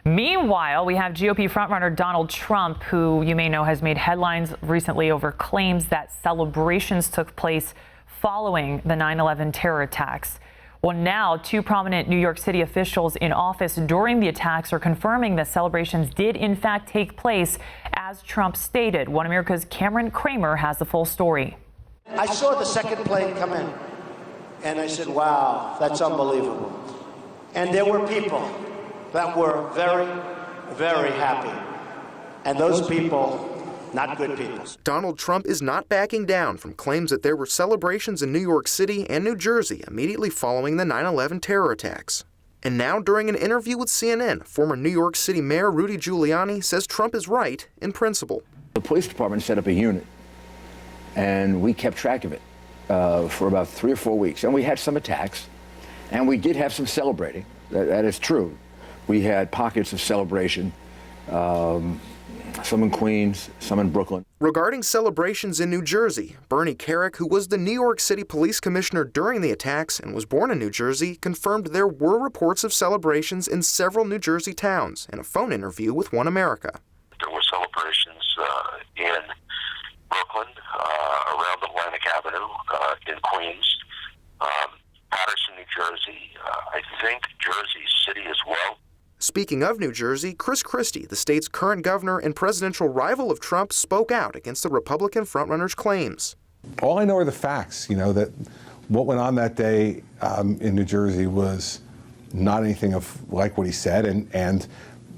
Meanwhile, we have GOP frontrunner Donald Trump, who you may know has made headlines recently over claims that celebrations took place following the 9/11 terror attacks. Well, now two prominent New York City officials in office during the attacks are confirming that celebrations did in fact take place, as Trump stated. One America's Cramer has the full story. I saw the second plane come in, and I said, wow, that's unbelievable. And there were people that were very, very happy. And those people, not good people. Donald Trump is not backing down from claims that there were celebrations in New York City and New Jersey immediately following the 9/11 terror attacks. And now, during an interview with CNN, former New York City Mayor Rudy Giuliani says Trump is right in principle. The police department set up a unit, and we kept track of it for about 3 or 4 weeks. And we had some attacks, and we did have some celebrating. That is true. We had pockets of celebration, some in Queens, some in Brooklyn. Regarding celebrations in New Jersey, Bernie Kerik, who was the New York City Police Commissioner during the attacks and was born in New Jersey, confirmed there were reports of celebrations in several New Jersey towns in a phone interview with One America. There were celebrations in Brooklyn, around Atlantic Avenue, in Queens, Paterson, New Jersey, I think Jersey City as well. Speaking of New Jersey, Chris Christie, the state's current governor and presidential rival of Trump, spoke out against the Republican frontrunner's claims. All I know are the facts, that what went on that day in New Jersey was not anything like what he said, and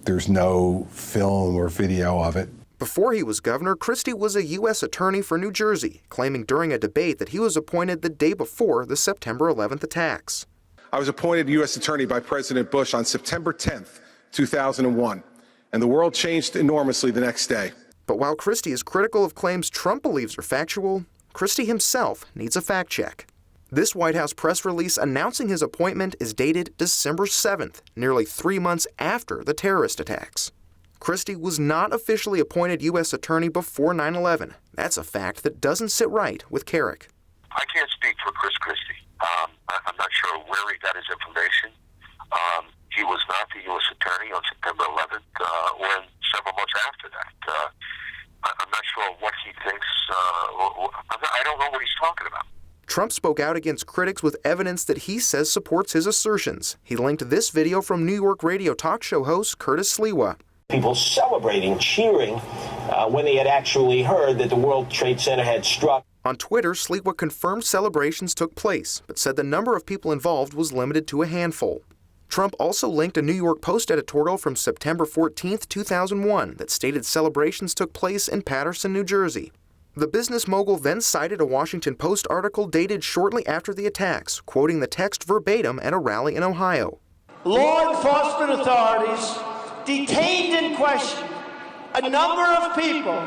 there's no film or video of it. Before he was governor, Christie was a U.S. attorney for New Jersey, claiming during a debate that he was appointed the day before the September 11th attacks. I was appointed U.S. Attorney by President Bush on September 10th, 2001, and the world changed enormously the next day. But while Christie is critical of claims Trump believes are factual, Christie himself needs a fact check. This White House press release announcing his appointment is dated December 7th, nearly 3 months after the terrorist attacks. Christie was not officially appointed U.S. Attorney before 9/11. That's a fact that doesn't sit right with Kerik. I can't speak for Chris Christie. I'm not sure where he got his information. He was not the U.S. Attorney on September 11th or several months after that. I'm not sure what he thinks. I don't know what he's talking about. Trump spoke out against critics with evidence that he says supports his assertions. He linked this video from New York radio talk show host Curtis Sliwa. People celebrating, cheering, when they had actually heard that the World Trade Center had struck. On Twitter, Sliwa confirmed celebrations took place, but said the number of people involved was limited to a handful. Trump also linked a New York Post editorial from September 14, 2001 that stated celebrations took place in Paterson, New Jersey. The business mogul then cited a Washington Post article dated shortly after the attacks, quoting the text verbatim at a rally in Ohio. Law enforcement authorities detained and questioned a number of people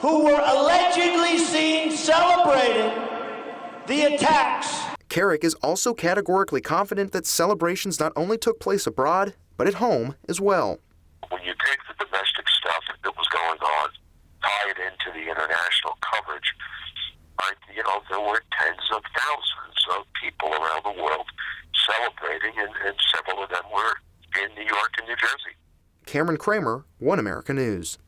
who were allegedly seen celebrating the attacks. Kerik is also categorically confident that celebrations not only took place abroad, but at home as well. When you take the domestic stuff that was going on, tie it into the international coverage, there were tens of thousands of people around the world celebrating, and several of them were in New York and New Jersey. Cramer, One America News.